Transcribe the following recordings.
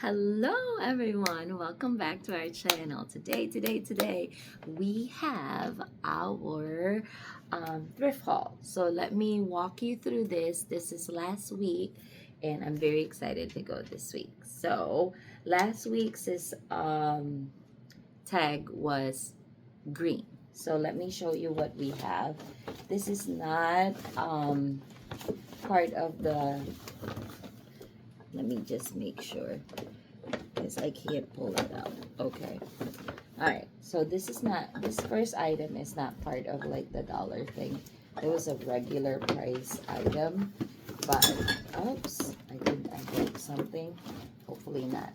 Hello everyone, welcome back to our channel. Today we have our thrift haul. So let me walk you through this. This is last week and I'm very excited to go this week. So last week's tag was green. So let me show you what we have. This is not part of the, let me just make sure because I can't pull it out. Okay. All right. So this first item is not part of like the dollar thing. It was a regular price item, but oops, I think I broke something. Hopefully not.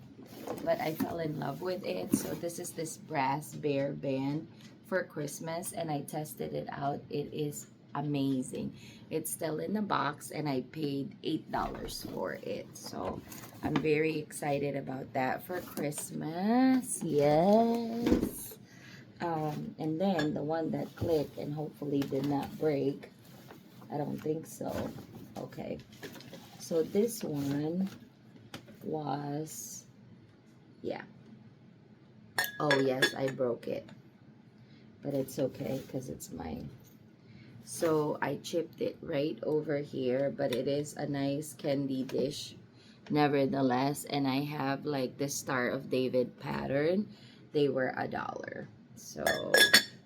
But I fell in love with it. So this brass bear band for Christmas, and I tested it out. It is amazing. It's still in the box, and I paid $8 for it. So I'm very excited about that for Christmas. Yes. And then the one that clicked and hopefully did not break. I don't think so. Okay. So this one was, yeah. Oh yes, I broke it. But it's okay because it's mine. So I chipped it right over here, but it is a nice candy dish nevertheless, and I have like the Star of David pattern. They were $1. So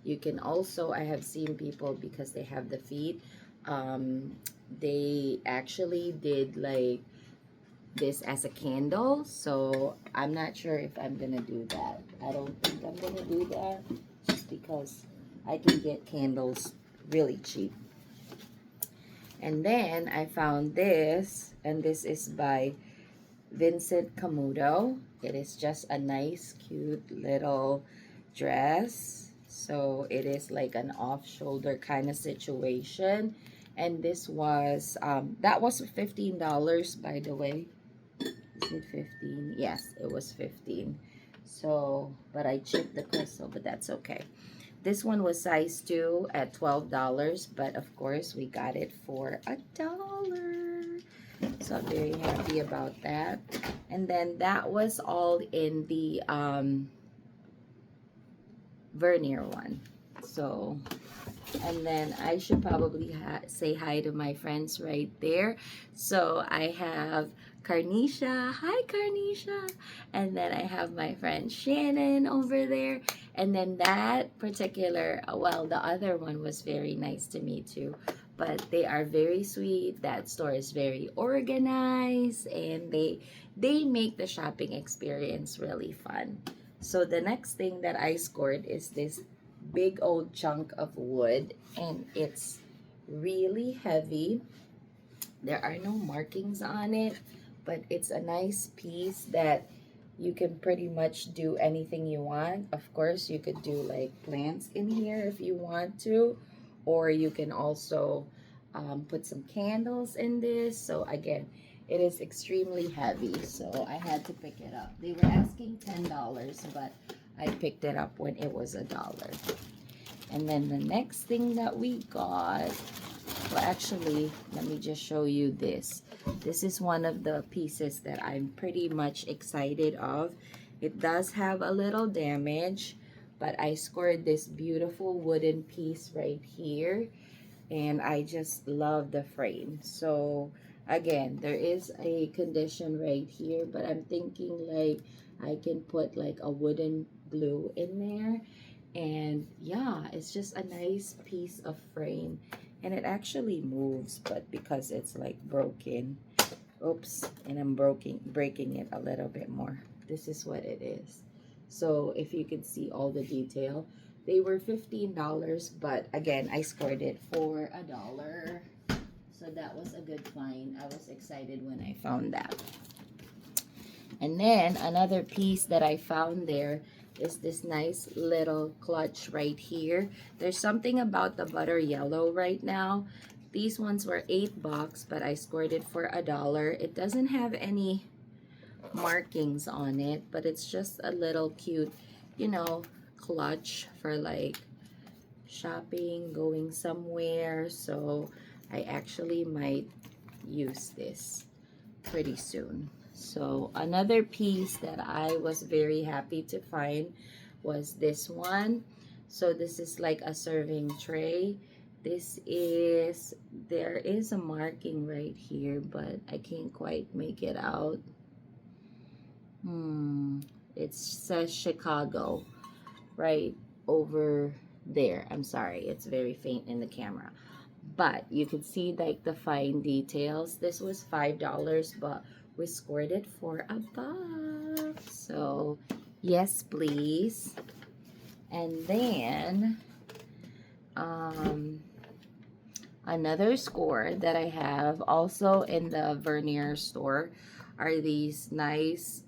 you can also, I have seen people, because they have the feet, they actually did like this as a candle. So I'm not sure if I'm gonna do that. I don't think I'm gonna do that, just because I can get candles really cheap. And then I found this, and this is by Vincent Camuto. It is just a nice, cute little dress. So it is like an off-shoulder kind of situation. And this was, that was $15, by the way. Is it 15? Yes, it was 15. So, but I chipped the crystal, but that's okay. This one was size 2 at $12, but of course we got it for $1. So I'm very happy about that. And then that was all in the Vernier one. So, and then I should probably say hi to my friends right there. So I have Carnisha. Hi, Carnisha. And then I have my friend Shannon over there. And then that particular, well, the other one was very nice to me too. But they are very sweet. That store is very organized, and they make the shopping experience really fun. So the next thing that I scored is this big old chunk of wood, and it's really heavy. There are no markings on it, but it's a nice piece that you can pretty much do anything you want. Of course, you could do like plants in here if you want to, or you can also put some candles in this. So again, it is extremely heavy, so I had to pick it up. They were asking $10, but I picked it up when it was $1. And then the next thing that we got, well, actually, let me just show you this. This is one of the pieces that I'm pretty much excited of. It does have a little damage, but I scored this beautiful wooden piece right here, and I just love the frame. So again, there is a condition right here, but I'm thinking like I can put like a wooden glue in there. And yeah, it's just a nice piece of frame, and it actually moves, but because it's like broken, oops, and I'm breaking it a little bit more. This is what it is. So if you can see all the detail, they were $15, but again, I scored it for $1. So that was a good find. I was excited when I found that. And then another piece that I found there is this nice little clutch right here. There's something about the butter yellow right now. These ones were $8, but I scored it for $1. It doesn't have any markings on it, but it's just a little cute, you know, clutch for like shopping, going somewhere. So I actually might use this pretty soon. So another piece that I was very happy to find was this one. So this is like a serving tray. This is, there is a marking right here, but I can't quite make it out. It says Chicago right over there. I'm sorry, it's very faint in the camera. But you can see like the fine details. This was $5, but we scored it for $1. So yes, please. And then another score that I have also in the Vernier store are these nice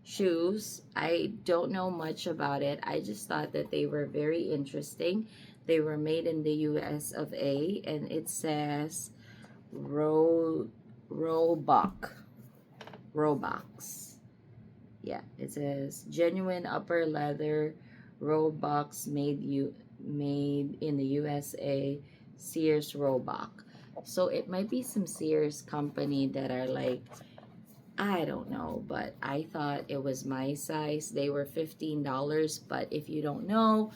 shoes. I don't know much about it. I just thought that they were very interesting. They were made in the US of A, and it says Roebuck. Yeah, it says genuine upper leather Roebucks made in the USA, Sears Roebuck. So it might be some Sears company that are like, I don't know, but I thought it was my size. They were $15, but if you don't know,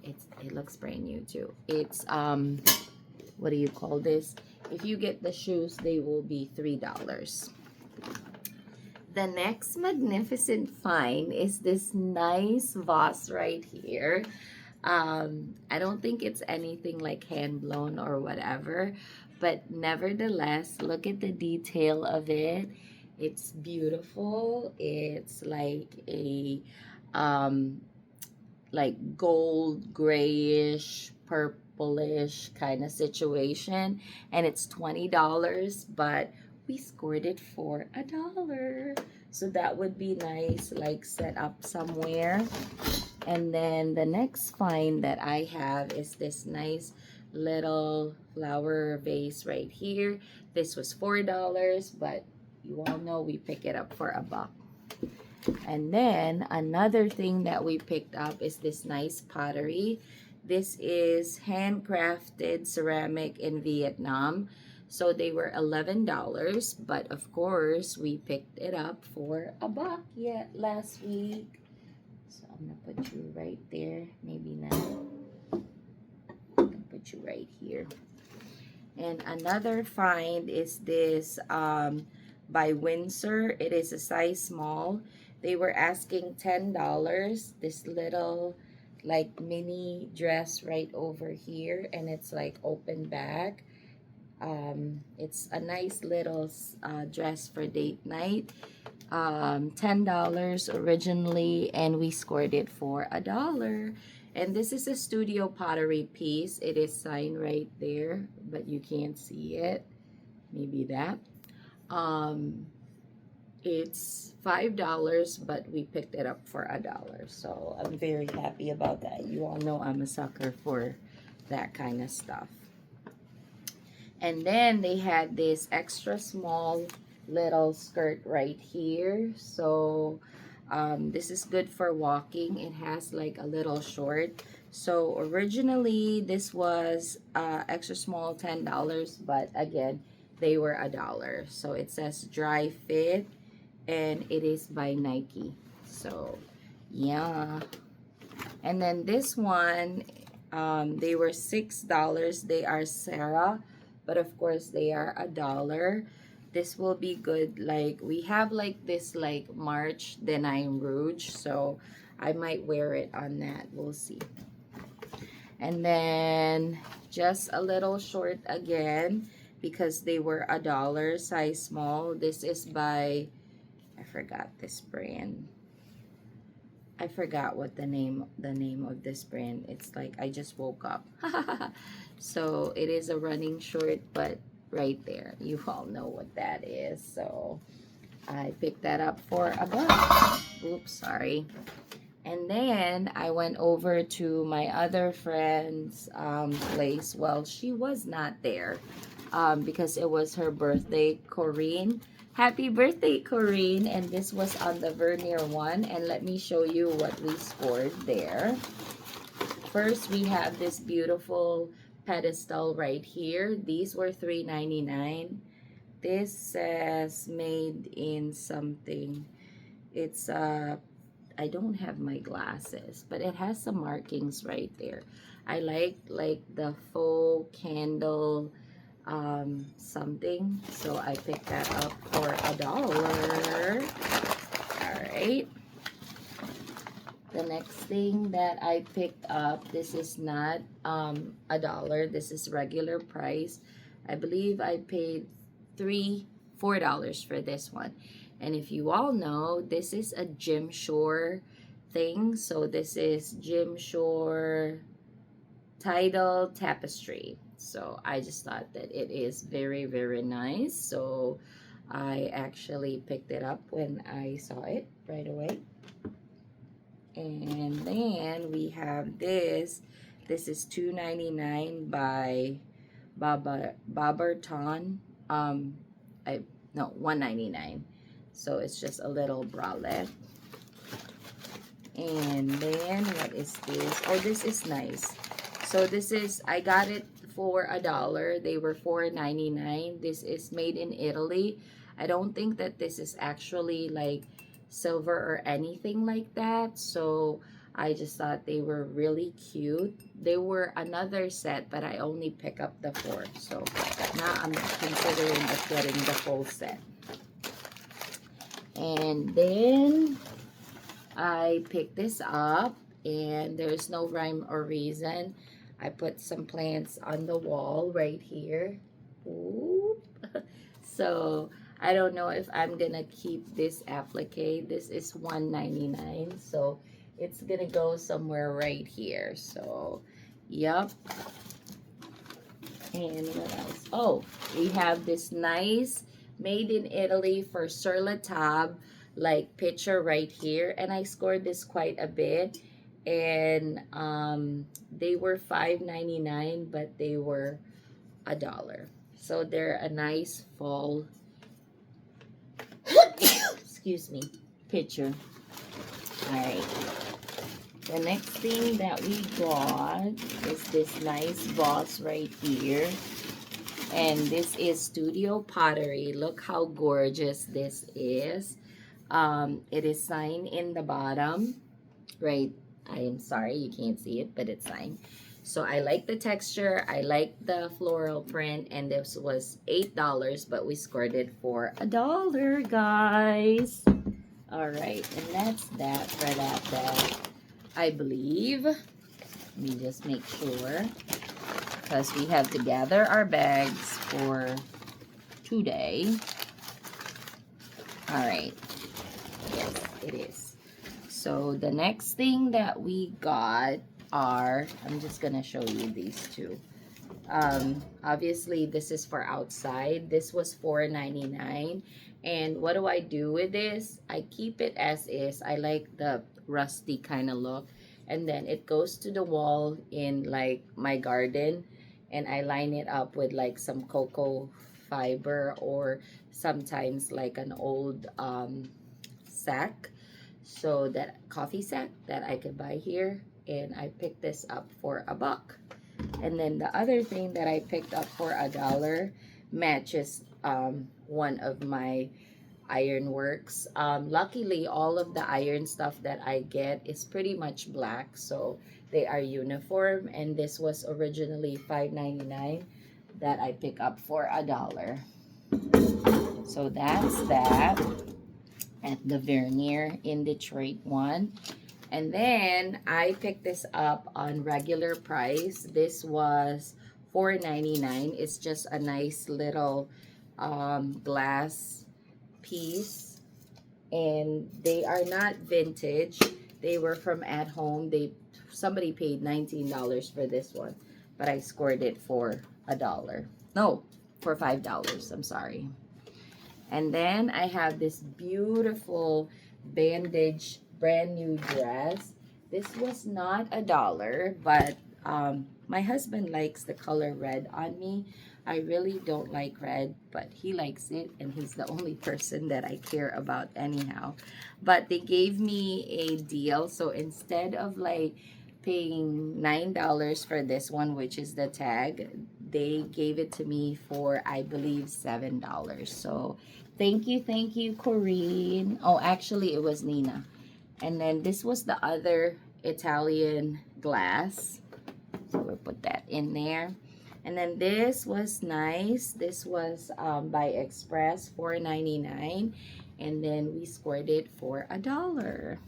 it looks brand new too. It's what do you call this? If you get the shoes, they will be $3. The next magnificent find is this nice vase right here. I don't think it's anything like hand blown or whatever, but nevertheless, look at the detail of it. It's beautiful. It's like a like gold, grayish, purplish kind of situation, and it's $20, but we scored it for $1. So that would be nice, like set up somewhere. And then the next find that I have is this nice little flower vase right here. This was $4, but you all know we pick it up for $1. And then another thing that we picked up is this nice pottery. This is handcrafted ceramic in Vietnam. So they were $11, but of course we picked it up for $1 last week. So I'm gonna put you right there. Maybe not. I'm gonna put you right here. And another find is this by Windsor. It is a size small. They were asking $10. This little like mini dress right over here, and it's like open back. It's a nice little dress for date night. $10 originally, and we scored it for $1. And this is a studio pottery piece. It is signed right there, but you can't see it. Maybe that. It's $5, but we picked it up for $1. So I'm very happy about that. You all know I'm a sucker for that kind of stuff. And then they had this extra small little skirt right here. So this is good for walking. It has like a little short. So originally this was extra small, $10, but again they were $1. So it says dry fit, and it is by Nike. So yeah. And then this one, they were $6. They are Sarah, but of course they are $1. This will be good. Like we have like this like March Denim Rouge, so I might wear it on that. We'll see. And then just a little short again because they were $1, size small. This is by, I forgot this brand. I forgot what the name of this brand. It's like I just woke up. So it is a running short, but right there, you all know what that is. So I picked that up for $1. Oops, sorry. And then I went over to my other friend's place. Well, she was not there because it was her birthday, Corinne. Happy birthday, Corinne. And this was on the Vernier one. And let me show you what we scored there. First, we have this beautiful pedestal right here. These were $3.99. This says made in something. It's I don't have my glasses, but it has some markings right there. I like the faux candle something, so I picked that up for $1. All right. The next thing that I picked up, this is not $1. This is regular price. I believe I paid $4 for this one. And if you all know, this is a Jim Shore thing. So this is Jim Shore Tidal Tapestry. So I just thought that it is very, very nice. So I actually picked it up when I saw it right away. And then we have this. This is $2.99 by Barberton. No, $1.99. So it's just a little bralette. And then what is this? Oh, this is nice. So this is, I got it for $1. They were $4.99. This is made in Italy. I don't think that this is actually like silver or anything like that. So I just thought they were really cute. They were another set, but I only pick up the 4. So now I'm considering of getting the full set. And then I picked this up, and there's no rhyme or reason. I put some plants on the wall right here. Ooh. So I don't know if I'm gonna keep this applique. This is $1.99, so it's gonna go somewhere right here. So yep. And what else? Oh, we have this nice made in Italy for Sur La Table like picture right here, and I scored this quite a bit. And they were $5.99, but they were $1. So they're a nice fall excuse me, picture. All right. The next thing that we got is this nice vase right here. And this is Studio Pottery. Look how gorgeous this is. It is signed in the bottom. Right. I am sorry you can't see it, but it's signed. So I like the texture. I like the floral print. And this was $8, but we scored it for $1, guys. All right. And that's that for that bag, I believe. Let me just make sure, because we have to gather our bags for today. All right. Yes, it is. So the next thing that we got are, I'm just gonna show you these two. Obviously this is for outside. This was $4.99. And what do I do with this? I keep it as is. I like the rusty kind of look. And then it goes to the wall in like my garden, and I line it up with like some cocoa fiber, or sometimes like an old sack, so that coffee sack that I could buy here. And I picked this up for $1. And then the other thing that I picked up for $1 matches one of my ironworks. Luckily, all of the iron stuff that I get is pretty much black, so they are uniform. And this was originally $5.99 that I pick up for $1. So that's that at the Vernier in Detroit one. And then I picked this up on regular price. This was $4.99. It's just a nice little glass piece, and they are not vintage. They were from At Home. Somebody paid $19 for this one, but I scored it for $1. No, for $5. I'm sorry. And then I have this beautiful bandage brand new dress. This was not $1, but my husband likes the color red on me. I really don't like red, but he likes it, and he's the only person that I care about anyhow. But they gave me a deal, so instead of like paying $9 for this one, which is the tag. They gave it to me for, I believe, $7. So thank you, Corinne. Oh, actually, it was Nina. And then this was the other Italian glass. So we'll put that in there. And then this was nice. This was by Express, $4.99. And then we scored it for $1.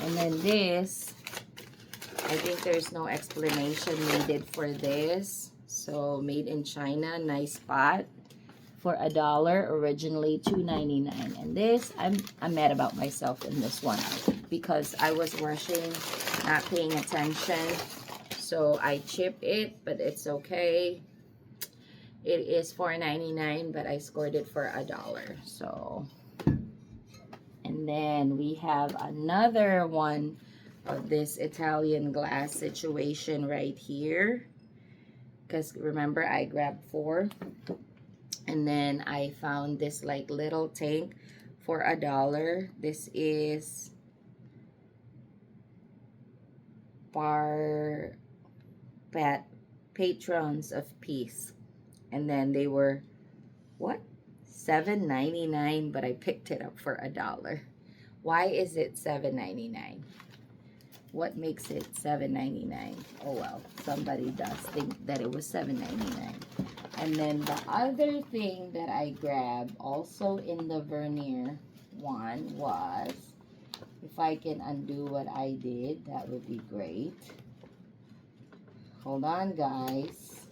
And then this, I think there's no explanation needed for this. So made in China, nice spot for $1. Originally $2.99. And this, I'm mad about myself in this one because I was rushing, not paying attention. So I chip it, but it's okay. It is $4.99, but I scored it for $1. So, and then we have another one of this Italian glass situation right here. Because remember, I grabbed 4. And then I found this like little tank for $1. This is Patrons of Peace. And then they were, what? $7.99, but I picked it up for $1. Why is it $7.99? What makes it $7.99? Oh well, somebody does think that it was $7.99. And then the other thing that I grabbed also in the vernier one was, if I can undo what I did, that would be great. Hold on, guys.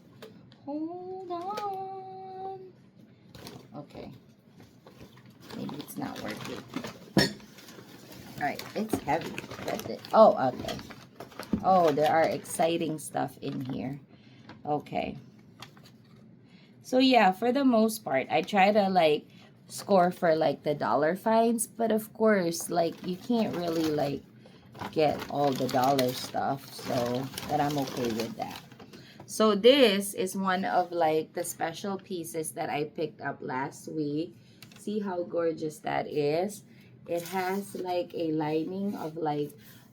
Hold on. Okay. Maybe it's not working. Alright, it's heavy. That's it. Oh, okay. Oh, there are exciting stuff in here. Okay. So yeah, for the most part, I try to like score for like the dollar finds, but of course, like you can't really like get all the dollar stuff, so but I'm okay with that. So this is one of like the special pieces that I picked up last week. See how gorgeous that is. It has like a lining of like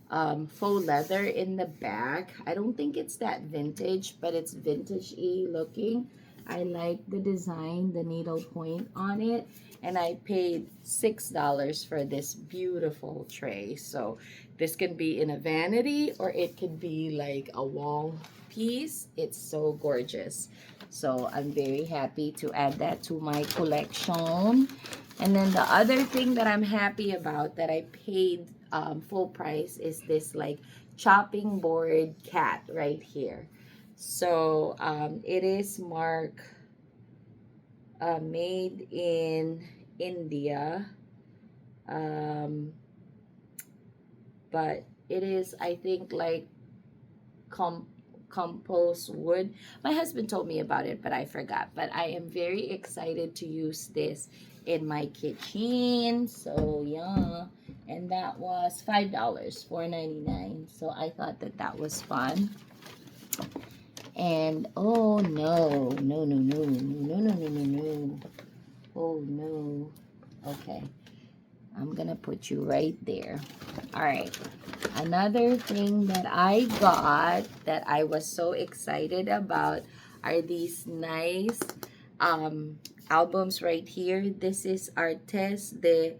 faux leather in the back. I don't think it's that vintage, but it's vintage-y looking. I like the design, the needle point on it, and I paid $6 for this beautiful tray. So this can be in a vanity or it could be like a wall piece. It's so gorgeous. So I'm very happy to add that to my collection. And then the other thing that I'm happy about that I paid full price is this like chopping board cat right here. So it is marked made in India, but it is, I think, like compost wood. My husband told me about it, but I forgot. But I am very excited to use this in my kitchen. So yeah, and that was $5, $4.99. So I thought that that was fun. And oh no, no, no, no, no, no, no, no, no. Oh no. Okay. I'm gonna put you right there. All right. Another thing that I got that I was so excited about are these nice albums right here. This is Artes de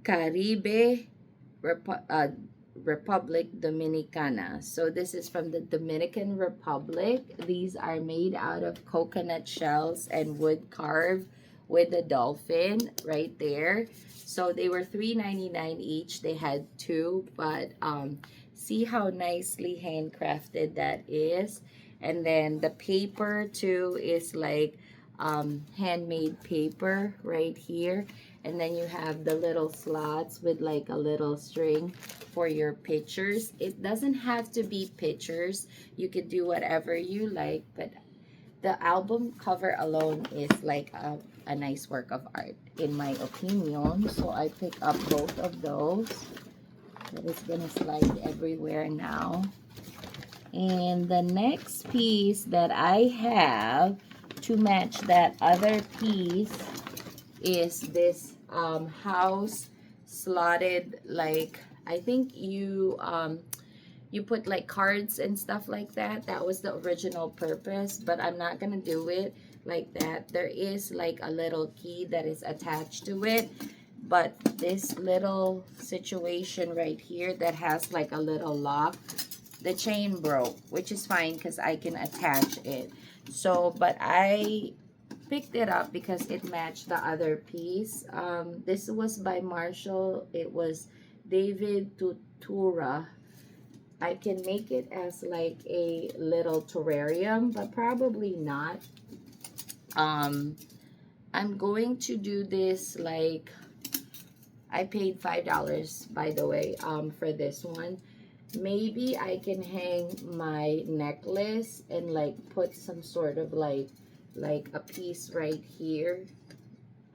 Caribe Republic Dominicana. So this is from the Dominican Republic. These are made out of coconut shells and wood carved with the dolphin right there. So they were $3.99 each. They had 2, but see how nicely handcrafted that is. And then the paper too is like handmade paper right here. And then you have the little slots with like a little string for your pictures. It doesn't have to be pictures. You could do whatever you like, but the album cover alone is like a nice work of art, in my opinion. So I pick up both of those. That is gonna slide everywhere now. And the next piece that I have to match that other piece is this house slotted, like I think you you put like cards and stuff like that. That was the original purpose, but I'm not gonna do it like that. There is like a little key that is attached to it, but this little situation right here that has like a little lock, the chain broke, which is fine because I can attach it. So, but I picked it up because it matched the other piece. This was by Marshall. It was David Tutura. I can make it as like a little terrarium, but probably not. I'm going to do this like, I paid $5 by the way, for this one. Maybe I can hang my necklace and like put some sort of like a piece right here.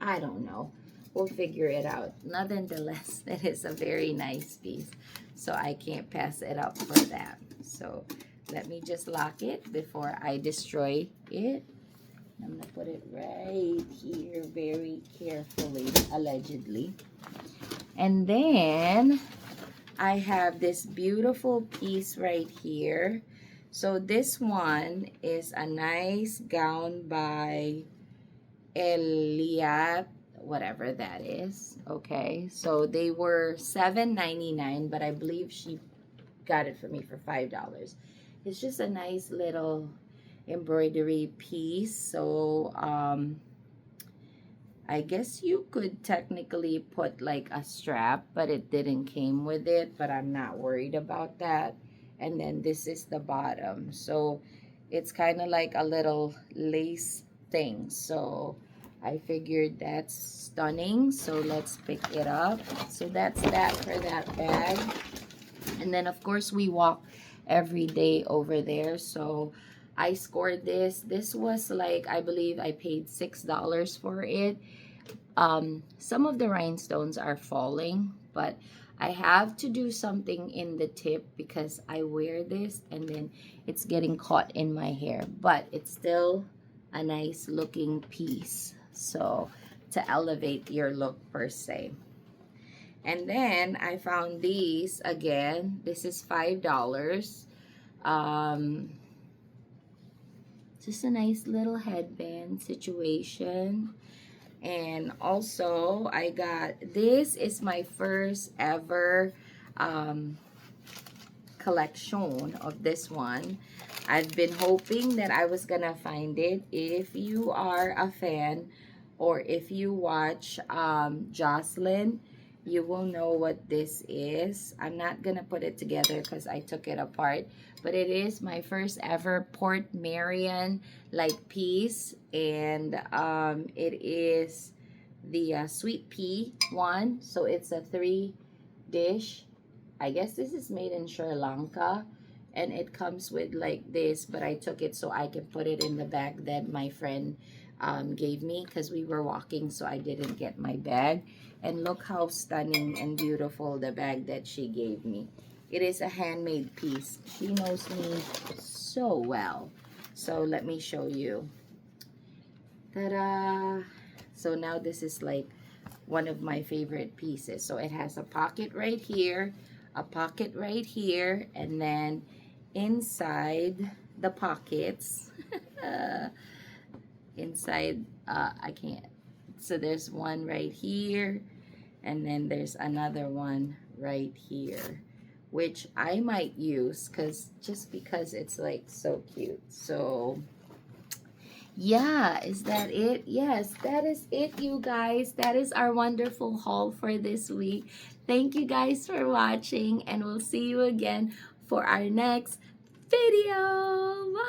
I don't know. We'll figure it out. Nonetheless, it is a very nice piece. So I can't pass it up for that. So let me just lock it before I destroy it. I'm going to put it right here very carefully, allegedly. And then I have this beautiful piece right here. So this one is a nice gown by Eliat, whatever that is. Okay, so they were $7.99, but I believe she got it for me for $5. It's just a nice little embroidery piece. So I guess you could technically put like a strap, but it didn't came with it, but I'm not worried about that. And then this is the bottom. So it's kind of like a little lace thing. So I figured that's stunning. So let's pick it up. So that's that for that bag. And then of course we walk every day over there. So I scored this. This was like, I believe I paid $6 for it. Some of the rhinestones are falling, but I have to do something in the tip because I wear this and then it's getting caught in my hair, but it's still a nice looking piece. So to elevate your look per se. And then I found these again. This is $5. Just a nice little headband situation. And also I got, this is my first ever collection of this one. I've been hoping that I was gonna find it. If you are a fan or if you watch Jocelyn, you will know what this is. I'm not gonna put it together because I took it apart, but it is my first ever Port Marion like piece, and it is the sweet pea one. So it's a 3-dish. I guess this is made in Sri Lanka, and it comes with like this, but I took it so I can put it in the bag that my friend gave me because we were walking, so I didn't get my bag. And look how stunning and beautiful the bag that she gave me. It is a handmade piece. She knows me so well. So let me show you. Ta-da! So now this is like one of my favorite pieces. So it has a pocket right here, a pocket right here, and then inside the pockets, inside, I can't. So there's one right here, and then there's another one right here, which I might use just because it's like so cute. So yeah, is that it? Yes, that is it, you guys. That is our wonderful haul for this week. Thank you guys for watching, and we'll see you again for our next video. Bye.